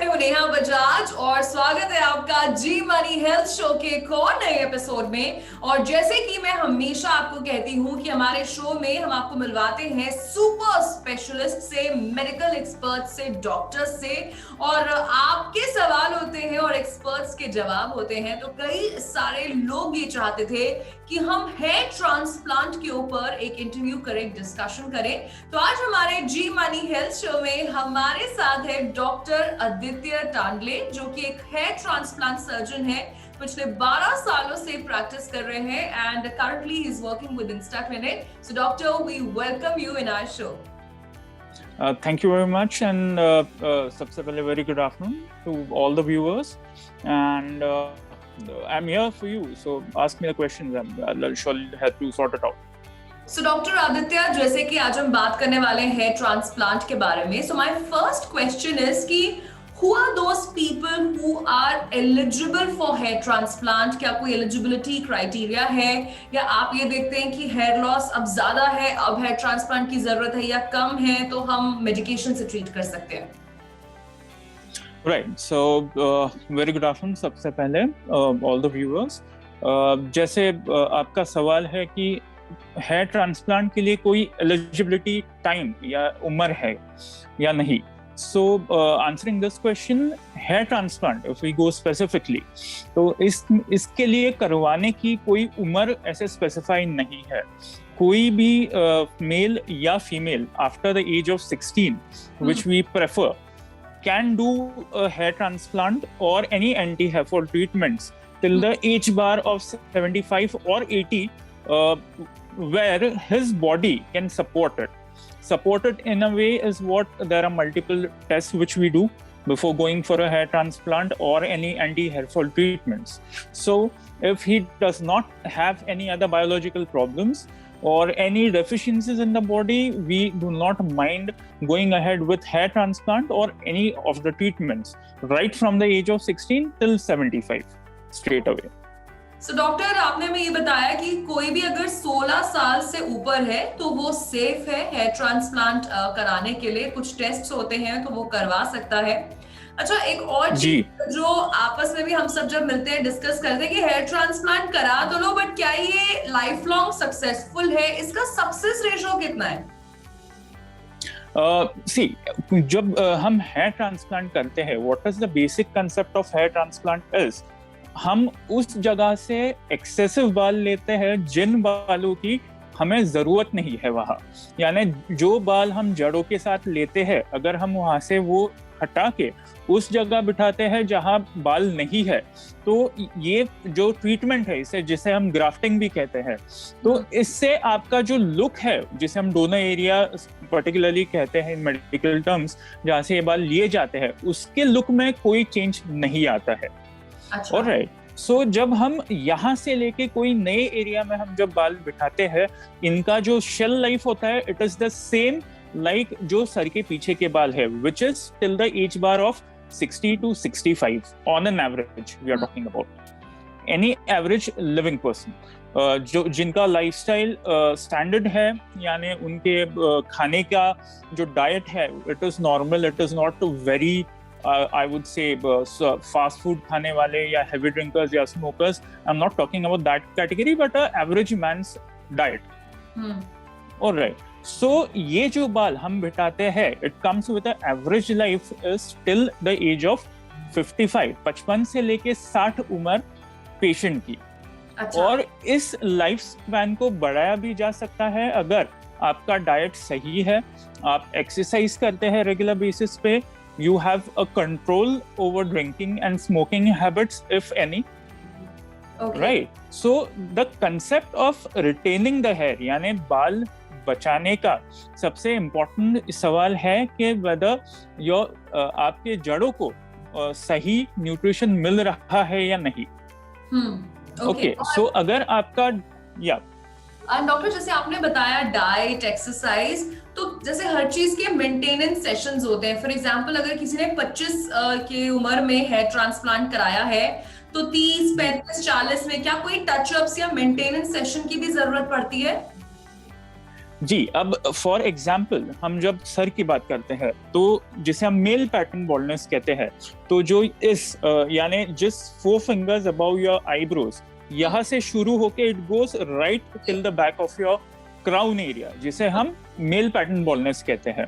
मैं हूं नेहा बजाज और स्वागत है आपका जी मनी हेल्थ शो के एक और नए एपिसोड में। और जैसे कि मैं हमेशा आपको कहती हूं कि हमारे शो में हम आपको मिलवाते हैं सुपर स्पेशलिस्ट से, मेडिकल एक्सपर्ट से, डॉक्टर्स से, और आपके सवाल होते हैं और एक्सपर्ट्स के जवाब होते हैं। तो कई सारे लोग ये चाहते थे कि हम हेयर ट्रांसप्लांट के ऊपर एक इंटरव्यू करें, डिस्कशन करें। तो आज हमारे जी मनी हेल्थ शो में हमारे साथ है डॉक्टर आदित्य टांडले, जो कि एक हेयर ट्रांसप्लांट सर्जन है। पिछले 12 सालों से प्रैक्टिस कर रहे हैं and currently he is working with Insta Clinic. So doctor, we welcome you in our show. Thank you very much, and सबसे पहले very good afternoon to all the viewers, and I'm here for you, so ask me the questions and I'll surely help you sort it out. So doctor Aditya, जैसे कि आज हम बात करने वाले हैं हेयर ट्रांसप्लांट के बारे में, so my first question is कि who are those people who are eligible for hair transplant? क्या कोई eligibility criteria है, या आप ये देखते हैं कि हेयर लॉस अब ज्यादा है, अब हेयर ट्रांसप्लांट की जरूरत है, या कम है तो हम मेडिकेशन से ट्रीट कर सकते हैं? Right, so very good afternoon सबसे पहले all the viewers. जैसे आपका सवाल है कि हेयर ट्रांसप्लांट के लिए कोई एलिजिबिलिटी टाइम या उम्र है या नहीं. So answering this question, hair transplant, if we go specifically, तो इसके लिए करवाने की कोई उम्र ऐसे स्पेसिफाई नहीं है. कोई भी मेल या female after the age of 16, which we prefer, can do a hair transplant or any anti-hair fall treatments till the age bar of 75 or 80, where his body can support it. Support it in a way is what there are multiple tests which we do before going for a hair transplant or any anti-hair fall treatments. So if he does not have any other biological problems or any deficiencies in the body, we do not mind going ahead with hair transplant or any of the treatments right from the age of 16 till 75 straight away. So doctor, आपने हमें ये बताया कि कोई भी अगर 16 साल से ऊपर है तो वो सेफ है हेयर ट्रांसप्लांट कराने के लिए. कुछ टेस्ट होते हैं तो वो करवा सकता है. अच्छा, एक और चीज जो आपस में भी हम सब जब मिलते हैं डिस्कस करते हैं कि हेयर ट्रांसप्लांट करा तो लो, बट क्या ये लाइफ लॉन्ग सक्सेसफुल है? इसका सक्सेस रेशो कितना है? जब हम हेयर ट्रांसप्लांट करते हैं, what is the basic concept of hair transplant is, हम उस जगह से एक्सेसिव बाल लेते हैं जिन बालों की हमें जरूरत नहीं है वहां. यानी जो बाल हम जड़ों के साथ लेते हैं, अगर हम वहां से वो हटा के उस जगह बिठाते हैं जहां बाल नहीं है, तो ये जो ट्रीटमेंट है, इसे जिसे हम ग्राफ्टिंग भी कहते हैं, तो इससे आपका जो लुक है, जिसे हम डोनर एरिया पर्टिकुलरली कहते हैं इन मेडिकल टर्म्स, जहां से ये बाल लिए जाते हैं, उसके लुक में कोई चेंज नहीं आता है. ऑलराइट, सो जब हम यहाँ से लेके कोई नए एरिया में हम जब बाल बिठाते हैं, इनका जो शेल लाइफ होता है, it is the same like जो सर के पीछे के बाल है, which is till the age bar of 60 to 65 on an average we are talking about. Any average living person जो जिनका लाइफस्टाइल स्टैंडर्ड है, यानी उनके खाने का जो डाइट है, it is normal, it is not very I would say fast food खाने वाले या heavy drinkers या smokers. I'm not talking about that category, but a average man's diet. All right. So ये जो बाल हम बिठाते हैं, it comes with an average life is till the age of 55. 55 से लेके 60 उम्र पेशेंट की. अच्छा. और इस लाइफ स्पैन को बढ़ाया भी जा सकता है अगर आपका डाइट सही है, आप एक्सरसाइज करते हैं रेगुलर बेसिस पे, you have a control over drinking and smoking habits, if any. Okay. Right, so the concept of retaining the hair, यानी बाल बचाने का सबसे important सवाल है कि whether your आपके जड़ों को सही न्यूट्रिशन मिल रहा है या नहीं. Okay, so अगर आपका डॉक्टर, जैसे आपने बताया डाइट, एक्सरसाइज, तो जैसे हर चीज के मेंटेनेंस सेशंस होते हैं. फॉर एग्जांपल, अगर किसी ने 25 की उम्र में हेयर ट्रांसप्लांट कराया है, तो 30, 35, 40 में क्या कोई टचअप्स या मेंटेनेंस सेशन की भी जरूरत पड़ती है? जी, अब फॉर एग्जाम्पल हम जब सर की बात करते हैं तो जिसे हम मेल पैटर्न बॉल्डनेस कहते हैं, तो जो इस यानी जिस 4 फिंगर्स अबव योर आईब्रोज यहाँ से शुरू होके it goes right till the back of your crown area, जिसे हम मेल पैटर्न बॉल्डनेस कहते हैं।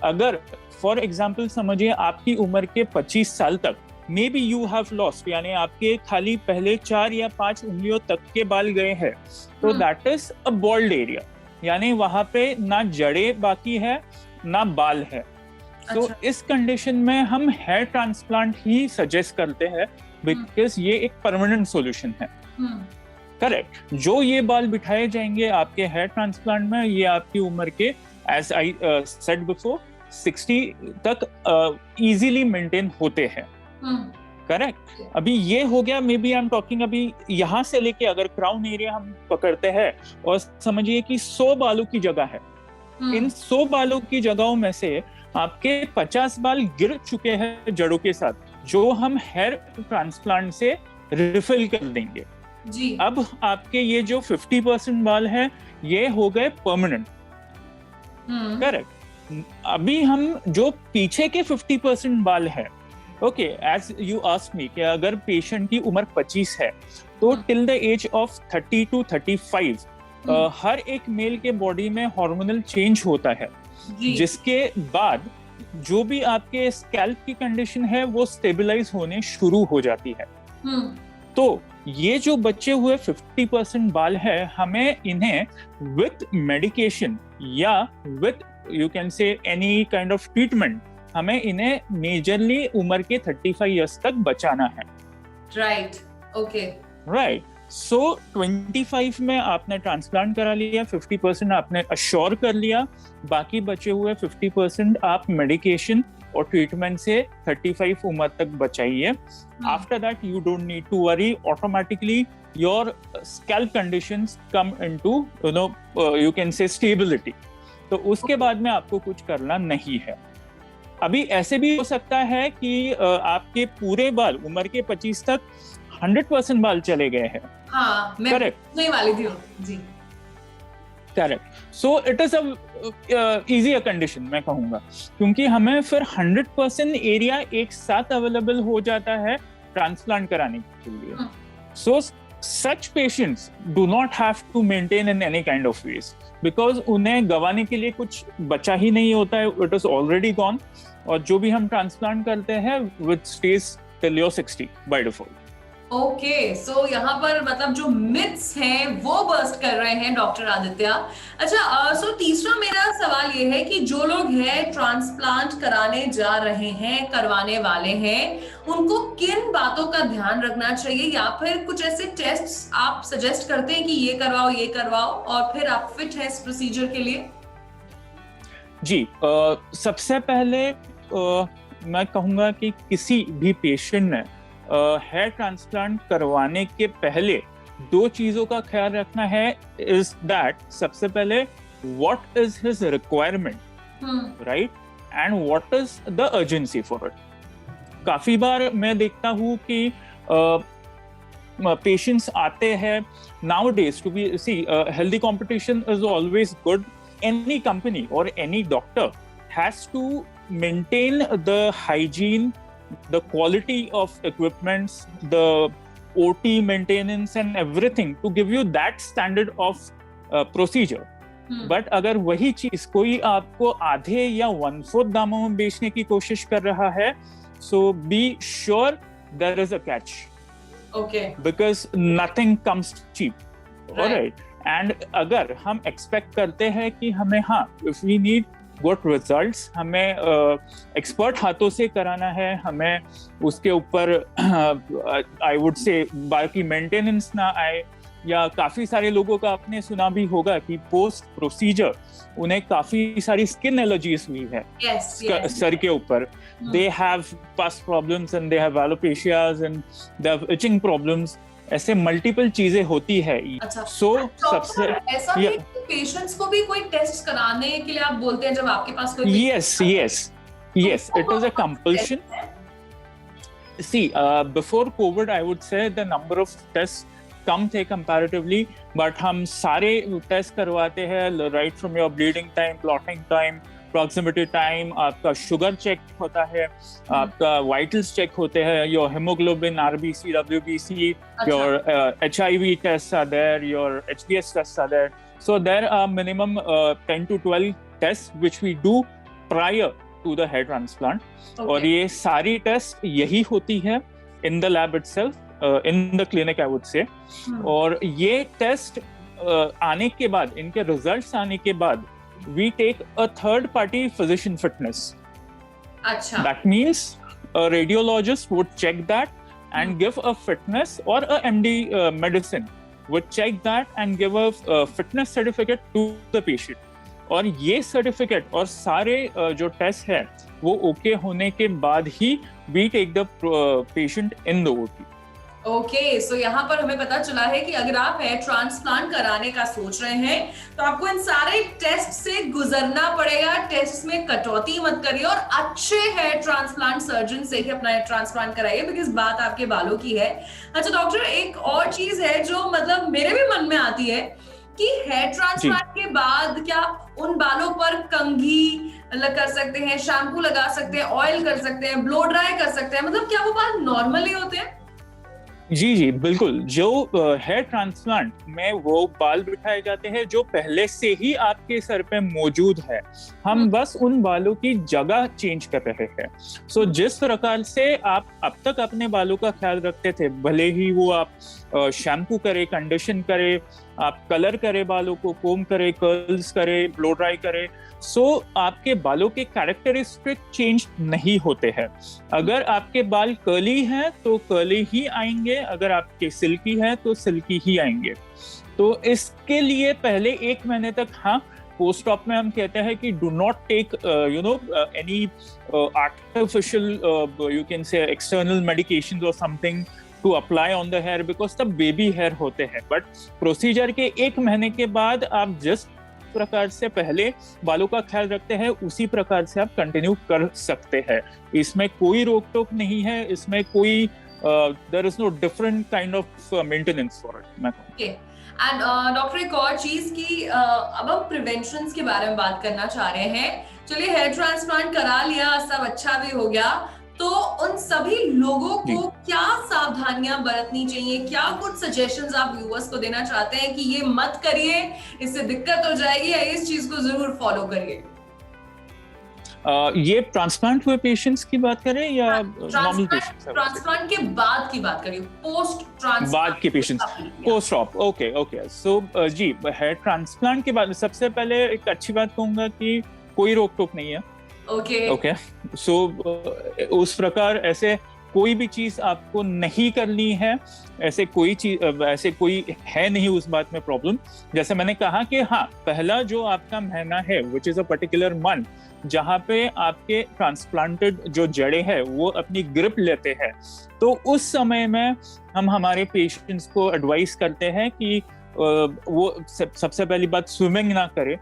अगर फॉर एग्जाम्पल समझिए आपकी उम्र के 25 साल तक may be you have lost, यानी आपके खाली पहले 4 या 5 उंगलियों तक के बाल गए हैं, तो that is a bald area, यानी वहां पे ना जड़ें बाकी है ना बाल है। तो अच्छा। इस कंडीशन में हम हेयर ट्रांसप्लांट ही सजेस्ट करते हैं, बिकॉज ये एक परमानेंट सॉल्यूशन है। करेक्ट। जो ये बाल बिठाए जाएंगे आपके हेयर ट्रांसप्लांट में, ये आपकी उम्र के एज आई सेड बिफोर 60 तक इजीली मेंटेन होते हैं। करेक्ट। अभी ये हो गया, maybe I am talking अभी यहाँ से लेके अगर क्राउन एरिया हम पकड़ते हैं और समझिए कि 100 बालों की जगह है, इन 100 बालों की जगहों में से आपके 50 बाल गिर चुके हैं जड़ों के साथ, जो हम हेयर ट्रांसप्लांट से रिफिल कर देंगे जी। अब आपके ये जो 50% बाल है ये हो गए परमानेंट। करेक्ट। अभी हम जो पीछे के 50% बाल है, okay, as you ask me कि अगर पेशेंट की उम्र 25 है तो till the age of 30 to 35 हर एक मेल के बॉडी में हार्मोनल चेंज होता है, जिसके बाद जो भी आपके स्कैल्प की कंडीशन है वो स्टेबलाइज होने शुरू हो जाती है। तो ये जो बचे हुए 50% बाल है, हमें इन्हें विथ मेडिकेशन या विथ यू कैन से एनी काइंड ऑफ ट्रीटमेंट, हमें इन्हें मेजरली उम्र के 35 इयर्स तक बचाना है। राइट। ओके। राइट। सो 25 में आपने ट्रांसप्लांट करा लिया, 50% आपने अश्योर कर लिया, बाकी बचे हुए 50% आप मेडिकेशन और ट्रीटमेंट से 35 उम्र तक बचाइए। After that you don't need to worry, automatically your scalp conditions come into you can say stability. तो उसके बाद में आपको कुछ करना नहीं है। अभी ऐसे भी हो सकता है कि आपके पूरे बाल उम्र के 25 तक 100% बाल चले गए हैं। हाँ, मैं करेक्ट नहीं वाली थी जी। Correct. So it is a easy condition मैं कहूंगा, क्योंकि हमें फिर 100% एरिया एक साथ अवेलेबल हो जाता है ट्रांसप्लांट कराने के लिए। सो such patients do not have to maintain in any kind of ways, because उन्हें गंवाने के लिए कुछ बचा ही नहीं होता है, it is already gone। और जो भी हम ट्रांसप्लांट करते हैं which stays till you're 60 by default। Okay, so यहाँ पर मतलब जो मिथ्स हैं वो बर्स्ट कर रहे हैं डॉक्टर आदित्य। अच्छा, सो तीसरा मेरा सवाल ये है कि जो लोग हैं ट्रांसप्लांट कराने जा रहे हैं, करवाने वाले हैं, उनको किन बातों का ध्यान रखना चाहिए, या फिर कुछ ऐसे टेस्ट्स आप सजेस्ट करते हैं कि ये करवाओ और फिर आप फिट हैं इस प्रोसीजर के लिए? जी, सबसे पहले मैं कहूंगा कि किसी भी पेशेंट ने हेयर ट्रांसप्लांट करवाने के पहले 2 चीजों का ख्याल रखना है। इज दैट सबसे पहले what is his requirement, right, and what is the urgency for it. काफी बार मैं देखता हूं कि पेशेंट्स आते हैं nowadays to be healthy competition is always good. Any company or any doctor has to maintain the hygiene, the quality of equipments, the OT maintenance and everything to give you that standard of procedure. But अगर वही चीज कोई आपको आधे या 1/4 दामों में बेचने की कोशिश कर रहा है, so be sure there is a catch. Okay. Because nothing comes cheap. Alright. And अगर हम expect करते हैं कि हमें if we need good results, हमें एक्सपर्ट हाथों से कराना है, हमें उसके ऊपर I would say बाकी मेंटेनेंस ना आए, या काफी सारे लोगों का आपने सुना भी होगा कि पोस्ट प्रोसीजर उन्हें काफी सारी स्किन एलर्जीज हुई है सर के ऊपर। They have pus problems and they have alopecias and they have itching problems, ऐसे मल्टीपल चीजें होती है। अच्छा, सो सबसे ऐसा भी पेशेंट्स को भी कोई टेस्ट कराने के लिए आप बोलते हैं जब आपके पास कोई? yes it is a compulsion. See, before COVID I would say the number of tests कम थे कंपैरेटिवली, बट हम सारे टेस्ट करवाते हैं, right from your bleeding time, clotting time, proximity time, आपका शुगर चेक होता है, आपका वाइटल्स चेक होते हैं, your haemoglobin, RBC, WBC, your HIV tests are there, your HbS tests are there. So there are minimum 10 to 12 tests which we do prior to the hair transplant. Okay. और ये सारी test यही होती है in the lab itself, in the clinic I would say. और ये test आने के बाद, इनके रिजल्ट्स आने के बाद, we take a third party physician fitness. अच्छा. That means a radiologist would check that and give a fitness, or a MD medicine would check that and give a fitness certificate to the patient. और ये certificate और सारे जो test है वो okay होने के बाद ही we take the patient in the OT. Okay, so यहाँ पर हमें पता चला है कि अगर आप हेयर ट्रांसप्लांट कराने का सोच रहे हैं तो आपको इन सारे टेस्ट से गुजरना पड़ेगा। टेस्ट में कटौती मत करिए और अच्छे हेयर ट्रांसप्लांट सर्जन से ही अपना हेयर ट्रांसप्लांट कराइए, बिकॉज बात आपके बालों की है। अच्छा डॉक्टर, एक और चीज है जो मतलब मेरे भी मन में आती है कि हेयर ट्रांसप्लांट के बाद क्या उन बालों पर कंघी कर सकते हैं, शैम्पू लगा सकते हैं, ऑयल कर सकते हैं, ब्लो ड्राई कर सकते हैं, मतलब क्या वो बाल नॉर्मली होते हैं? जी बिल्कुल। जो हेयर ट्रांसप्लांट में वो बाल बिठाए जाते हैं जो पहले से ही आपके सर पे मौजूद है, हम बस उन बालों की जगह चेंज कर रहे हैं। सो जिस प्रकार से आप अब तक अपने बालों का ख्याल रखते थे, भले ही वो आप शैम्पू करे, कंडीशन करे, आप कलर करे बालों को, कोम करे, कर्ल्स करे, ब्लो ड्राई करे, सो आपके बालों के कैरेक्टरिस्टिक चेंज नहीं होते हैं। अगर आपके बाल कर्ली हैं तो कर्ली ही आएंगे, अगर आपके सिल्की हैं तो सिल्की ही आएंगे। तो इसके लिए पहले 1 महीने तक, हाँ, पोस्ट ऑप में हम कहते हैं कि do not take any artificial you can say external medications और something to apply on the hair, because तब बेबी हेयर होते हैं। बट प्रोसीजर के 1 महीने के बाद आप जिस प्रकार से पहले बालों का ख्याल रखते हैं उसी प्रकार से आप कंटिन्यू कर सकते हैं। इसमें कोई रोक टोक नहीं है, इसमें कोई there is no different kind of maintenance for it. And doctor, एक और चीज की अब हम प्रिवेंशंस के बारे में बात करना चाह रहे हैं। चलिए हेयर ट्रांसप्लांट करा लिया, सब अच्छा भी हो गया, तो उन सभी लोगों को क्या सावधानियां बरतनी चाहिए? क्या कुछ सजेशंस आप व्यूअर्स को देना चाहते हैं कि ये मत करिए, इससे दिक्कत हो जाएगी, या इस चीज को जरूर फॉलो करिए? ये ट्रांसप्लांट हुए पेशेंट्स की बात करें या नॉर्मल पेशेंट्स? ट्रांसप्लांट के बाद की बात करिए, पोस्ट ट्रांसप्लांट बाद के पेशेंट्स, पोस्ट ऑप। ओके। सो जी, हेयर ट्रांसप्लांट के बाद सबसे पहले एक अच्छी बात कहूंगा कि कोई रोक टोक नहीं है। ओके। सो उस प्रकार ऐसे कोई भी चीज आपको नहीं करनी है, ऐसे कोई है नहीं उस बात में प्रॉब्लम। जैसे मैंने कहा कि हाँ, पहला जो आपका महीना है which is a particular month, जहाँ पे आपके ट्रांसप्लांटेड जो जड़ें हैं वो अपनी ग्रिप लेते हैं, तो उस समय में हम हमारे पेशेंट्स को एडवाइस करते हैं कि वो सबसे पहली बात स्विमिंग ना करे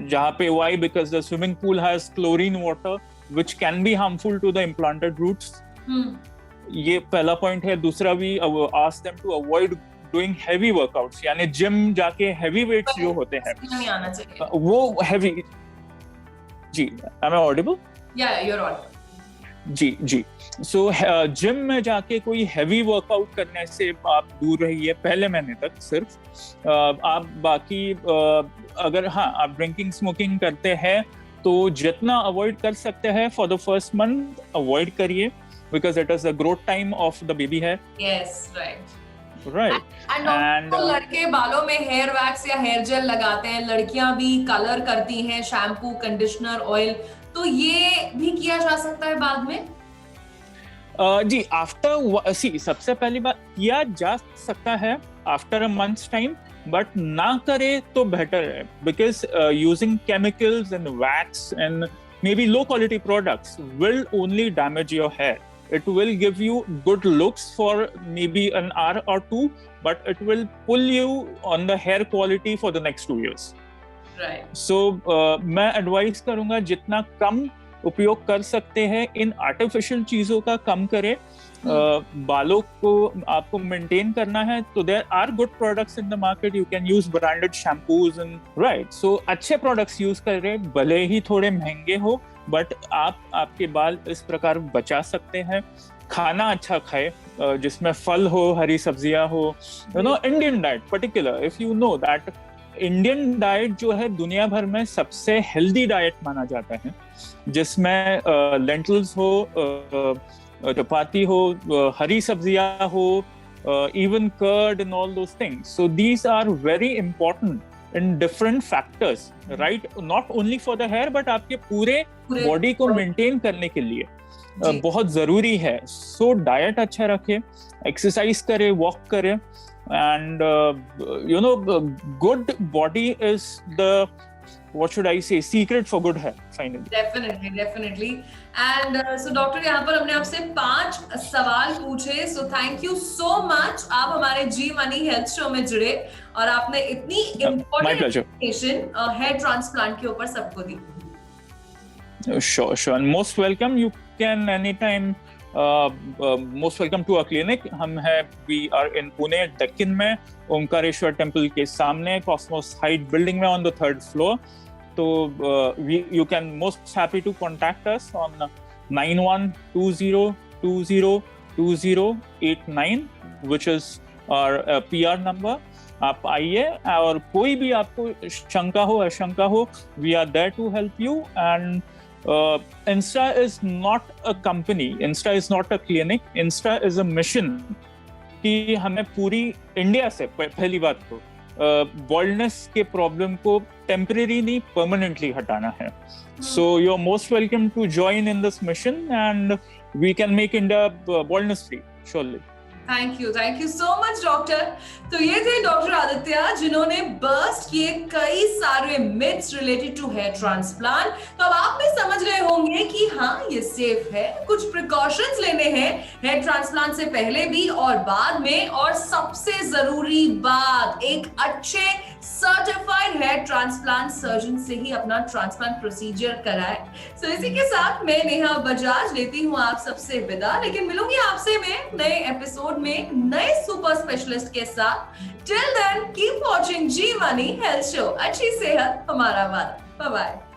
जहाँ पे, why? Because the swimming pool has chlorine water which can be harmful to the implanted roots. ये पहला पॉइंट है। दूसरा, भी ask them to avoid doing heavy workouts, यानी जिम जाके heavy weights जो होते हैं नहीं आना चाहिए, वो heavy। जी, am I audible? Yeah, you're audible. जी। सो जिम में जाके कोई हैवी वर्कआउट करने से आप दूर रहिए पहले महीने तक सिर्फ। आप बाकी अगर हाँ आप ड्रिंकिंग स्मोकिंग करते हैं तो जितना अवॉइड कर सकते हैं for the first month avoid करिए, because it is the growth time of the baby hair. Yes, right. And लड़के बालों में हेयर वैक्स या हेयर जेल लगाते हैं, लड़कियां भी कलर करती हैं, शैम्पू, कंडीशनर, ऑयल, तो ये भी किया जा सकता है बाद में? जी, आफ्टर सबसे पहली बात किया जा सकता है after a months time, but ना करे तो बेटर है, because using chemicals and wax and maybe low quality products will only damage your hair. It will give you good looks for maybe an hour or two, but it will pull you on the hair quality for the next 2 years. Right. So मैं advise करूँगा जितना कम उपयोग कर सकते हैं, in artificial चीजों का कम करें। बालों को आपको मेंटेन करना है तो there are good products in the market, you can use branded shampoos and right, so अच्छे प्रोडक्ट्स यूज करें, भले ही थोड़े महंगे हो, बट आप आपके बाल इस प्रकार बचा सकते हैं। खाना अच्छा खाए जिसमें फल हो, हरी सब्जियां हो, you know Indian diet particular, if you know that Indian diet जो है दुनिया भर में सबसे हेल्दी डाइट माना जाता है, जिसमें लेंटिल्स हो, चपाती हो, हरी सब्जियां हो, even curd and all those things. So these are very important in different factors, right? Not only for the hair, but आपके पूरे बॉडी को मेंटेन करने के लिए बहुत जरूरी है। सो डाइट अच्छा रखें, एक्सरसाइज करें, वॉक करें, and you know, good body is the, what should I say, secret for good hair finally. Definitely. And so doctor, यहाँ पर हमने आपसे 5 सवाल पूछे, so thank you so much। आप हमारे जी मनी हेल्थ शो में जुड़े और आपने इतनी इम्पोर्टेंट इन्फॉर्मेशन हेयर ट्रांसप्लांट के ऊपर सबको दी। Sure, and most welcome. You can anytime most welcome to our clinic. हम है, we are in Pune, Deccan में, ओमकारेश्वर टेम्पल के सामने, कॉस्मोस हाइट बिल्डिंग में on the 3rd floor. So you can most happy to contact us on 9120202089, which is our PR number. आप आइए और कोई भी आपको शंका हो, आशंका हो, we are there to help you. And Insta is not a company, Insta is not a clinic, Insta is a mission कि हमें पूरी इंडिया से, पहली बात तो बॉल्डनेस के प्रॉब्लम को टेम्परेरी नहीं, परमानेंटली हटाना है। So you are most welcome to join in this mission and we can make India baldness free, surely. Thank you so much doctor. तो ये थे डॉक्टर आदित्य, जिन्होंने बर्स्ट किए कई सारे myths related to hair transplant. तो अब आप भी समझ रहे होंगे कि हाँ, ये सेफ है, कुछ प्रिकॉशंस लेने हैं हेयर ट्रांसप्लांट से पहले भी और बाद में, और सबसे जरूरी बात, एक अच्छे सर्टिफाइड हेयर ट्रांसप्लांट सर्जन से ही अपना ट्रांसप्लांट प्रोसीजर कराएं। सो इसी के साथ मैं नेहा बजाज लेती हूँ आप सबसे विदा, लेकिन मिलूंगी आपसे मैं नए एपिसोड में नए सुपर स्पेशलिस्ट के साथ। Till then keep watching G money health show. अच्छी सेहत हमारा वादा। Bye bye.